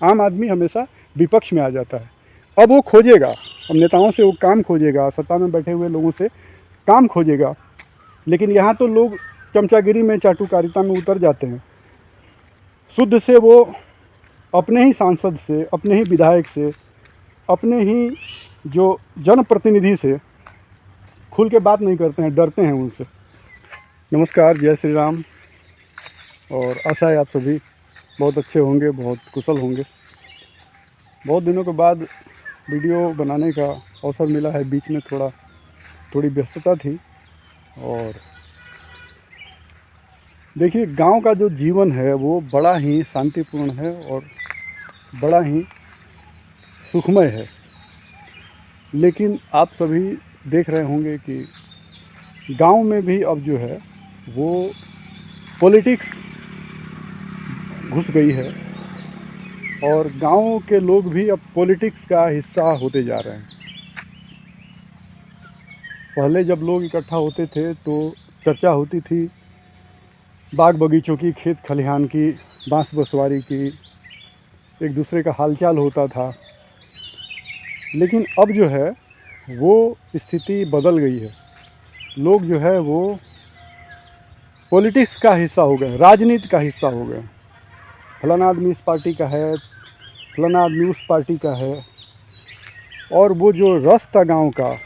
आम आदमी हमेशा विपक्ष में आ जाता है। अब वो खोजेगा, अब नेताओं से वो काम खोजेगा, सत्ता में बैठे हुए लोगों से काम खोजेगा। लेकिन यहाँ तो लोग चमचागिरी में, चाटुकारिता में उतर जाते हैं। शुद्ध से वो अपने ही सांसद से, अपने ही विधायक से, अपने ही जो जनप्रतिनिधि से खुल के बात नहीं करते हैं, डरते हैं उनसे। नमस्कार, जय श्री राम। और आशा है आप सभी बहुत अच्छे होंगे, बहुत कुशल होंगे। बहुत दिनों के बाद वीडियो बनाने का अवसर मिला है। बीच में थोड़ी व्यस्तता थी। और देखिए, गांव का जो जीवन है वो बड़ा ही शांतिपूर्ण है और बड़ा ही सुखमय है। लेकिन आप सभी देख रहे होंगे कि गांव में भी अब जो है वो पॉलिटिक्स घुस गई है और गांव के लोग भी अब पॉलिटिक्स का हिस्सा होते जा रहे हैं। पहले जब लोग इकट्ठा होते थे तो चर्चा होती थी बाग बगीचों की, खेत खलिहान की, बांस बसवारी की, एक दूसरे का हालचाल होता था। लेकिन अब जो है वो स्थिति बदल गई है। लोग जो है वो पॉलिटिक्स का हिस्सा हो गए, राजनीति का हिस्सा हो गए। फलाना आदमी इस पार्टी का है, फलाना आदमी उस पार्टी का है। और वो जो रस था गांव का,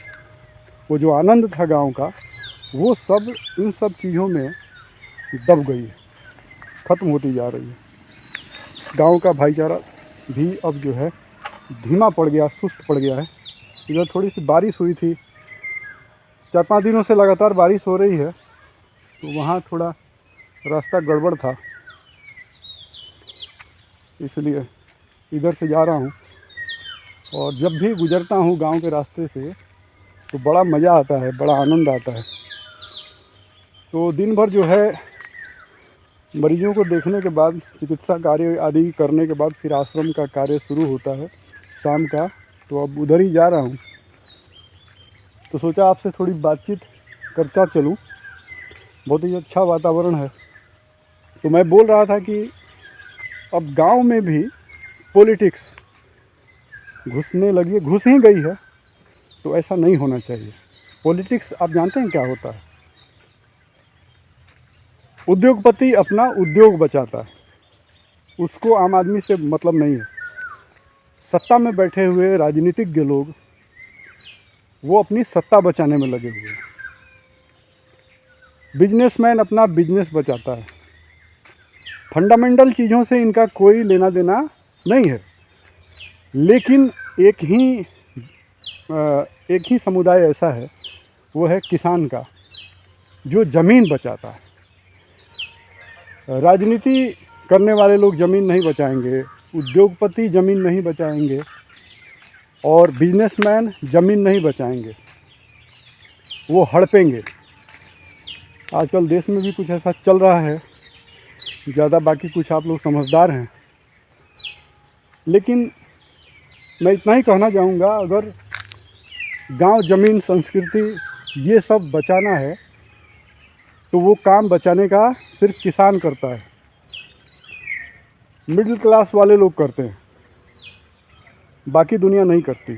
वो जो आनंद था गांव का, वो सब इन सब चीज़ों में दब गई है, ख़त्म होती जा रही है। गांव का भाईचारा भी अब जो है धीमा पड़ गया, सुस्त पड़ गया है। इधर थोड़ी सी बारिश हुई थी, 4-5 दिनों से लगातार बारिश हो रही है, तो वहाँ थोड़ा रास्ता गड़बड़ था, इसलिए इधर से जा रहा हूँ। और जब भी गुज़रता हूँ गांव के रास्ते से तो बड़ा मज़ा आता है, बड़ा आनंद आता है। तो दिन भर जो है मरीजों को देखने के बाद, चिकित्सा कार्य आदि करने के बाद फिर आश्रम का कार्य शुरू होता है शाम का। तो अब उधर ही जा रहा हूँ, तो सोचा आपसे थोड़ी बातचीत करता चलूँ। बहुत ही अच्छा वातावरण है। तो मैं बोल रहा था कि अब गांव में भी पॉलिटिक्स घुसने लगी है, घुस ही गई है। तो ऐसा नहीं होना चाहिए। पॉलिटिक्स आप जानते हैं क्या होता है? उद्योगपति अपना उद्योग बचाता है, उसको आम आदमी से मतलब नहीं है। सत्ता में बैठे हुए राजनीतिज्ञ लोग वो अपनी सत्ता बचाने में लगे हुए हैं। बिजनेसमैन अपना बिजनेस बचाता है। फंडामेंटल चीज़ों से इनका कोई लेना देना नहीं है। लेकिन एक ही समुदाय ऐसा है, वो है किसान का, जो ज़मीन बचाता है। राजनीति करने वाले लोग ज़मीन नहीं बचाएंगे, उद्योगपति ज़मीन नहीं बचाएंगे और बिजनेसमैन ज़मीन नहीं बचाएंगे, वो हड़पेंगे। आजकल देश में भी कुछ ऐसा चल रहा है, ज़्यादा बाकी कुछ आप लोग समझदार हैं। लेकिन मैं इतना ही कहना चाहूँगा, अगर गांव, ज़मीन, संस्कृति ये सब बचाना है तो वो काम बचाने का सिर्फ किसान करता है, मिडिल क्लास वाले लोग करते हैं, बाकी दुनिया नहीं करती।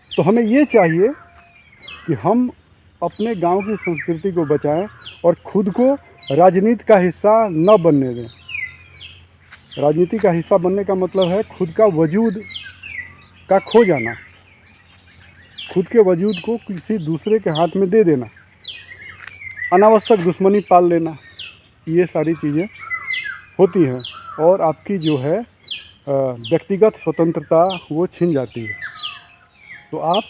तो हमें ये चाहिए कि हम अपने गांव की संस्कृति को बचाएं और खुद को राजनीति का हिस्सा न बनने दें। राजनीति का हिस्सा बनने का मतलब है खुद का वजूद का खो जाना, खुद के वजूद को किसी दूसरे के हाथ में दे देना, अनावश्यक दुश्मनी पाल लेना। ये सारी चीज़ें होती हैं और आपकी जो है व्यक्तिगत स्वतंत्रता वो छिन जाती है। तो आप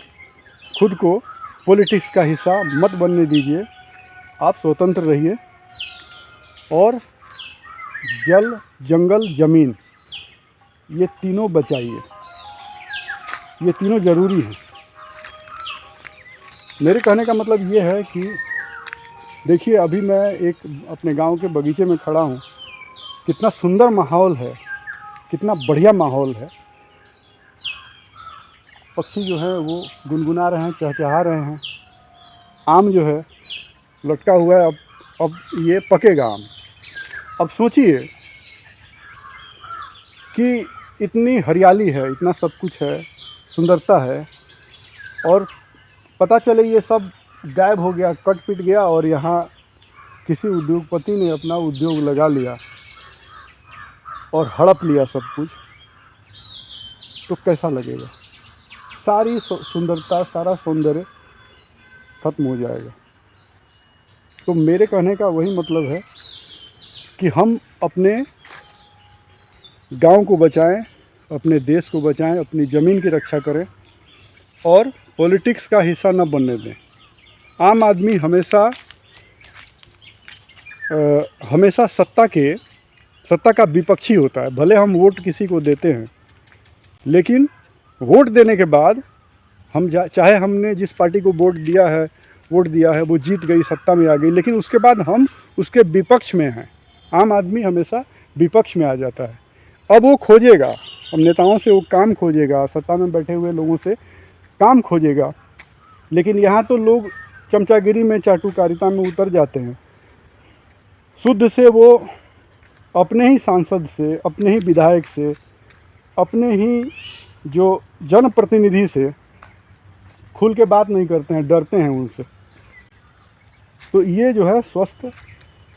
खुद को पॉलिटिक्स का हिस्सा मत बनने दीजिए। आप स्वतंत्र रहिए और जल, जंगल, ज़मीन, ये तीनों बचाइए। ये तीनों ज़रूरी हैं। मेरे कहने का मतलब ये है कि देखिए, अभी मैं एक अपने गांव के बगीचे में खड़ा हूँ। कितना सुंदर माहौल है, कितना बढ़िया माहौल है। पक्षी जो है वो गुनगुना रहे हैं, चहचहा रहे हैं। आम जो है लटका हुआ है। अब ये पकेगा आम। अब सोचिए, कि इतनी हरियाली है, इतना सब कुछ है, सुंदरता है, और पता चले ये सब गायब हो गया, कट पिट गया, और यहाँ किसी उद्योगपति ने अपना उद्योग लगा लिया और हड़प लिया सब कुछ, तो कैसा लगेगा? सारी सुंदरता, सारा सौंदर्य खत्म हो जाएगा। तो मेरे कहने का वही मतलब है कि हम अपने गांव को बचाएं, अपने देश को बचाएं, अपनी ज़मीन की रक्षा करें और पॉलिटिक्स का हिस्सा न बनने दें। आम आदमी हमेशा सत्ता का विपक्षी होता है। भले हम वोट किसी को देते हैं, लेकिन वोट देने के बाद हम चाहे हमने जिस पार्टी को वोट दिया है वो जीत गई, सत्ता में आ गई, लेकिन उसके बाद हम उसके विपक्ष में हैं। आम आदमी हमेशा विपक्ष में आ जाता है। अब वो खोजेगा, अब नेताओं से वो काम खोजेगा, सत्ता में बैठे हुए लोगों से काम खोजेगा, लेकिन यहाँ तो लोग चमचागिरी में, चाटुकारिता में उतर जाते हैं। शुद्ध से वो अपने ही सांसद से, अपने ही विधायक से, अपने ही जो जनप्रतिनिधि से खुल के बात नहीं करते हैं, डरते हैं उनसे। तो ये जो है स्वस्थ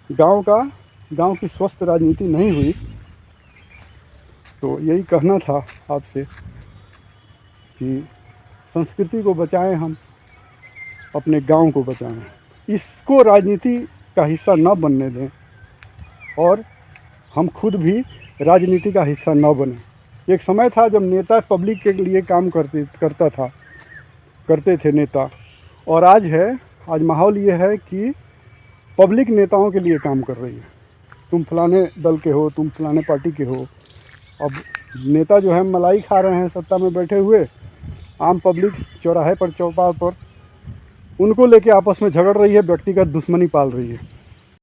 गांव की स्वस्थ राजनीति नहीं हुई। तो यही कहना था आपसे कि संस्कृति को बचाएं, हम अपने गांव को बचाएं, इसको राजनीति का हिस्सा न बनने दें, और हम खुद भी राजनीति का हिस्सा न बने। एक समय था जब नेता पब्लिक के लिए काम करते थे नेता, और आज माहौल ये है कि पब्लिक नेताओं के लिए काम कर रही है। तुम फलाने दल के हो, तुम फलाने पार्टी के हो। अब नेता जो है मलाई खा रहे हैं सत्ता में बैठे हुए, आम पब्लिक चौराहे पर, चौपाल पर उनको लेके आपस में झगड़ रही है, व्यक्तिगत दुश्मनी पाल रही है।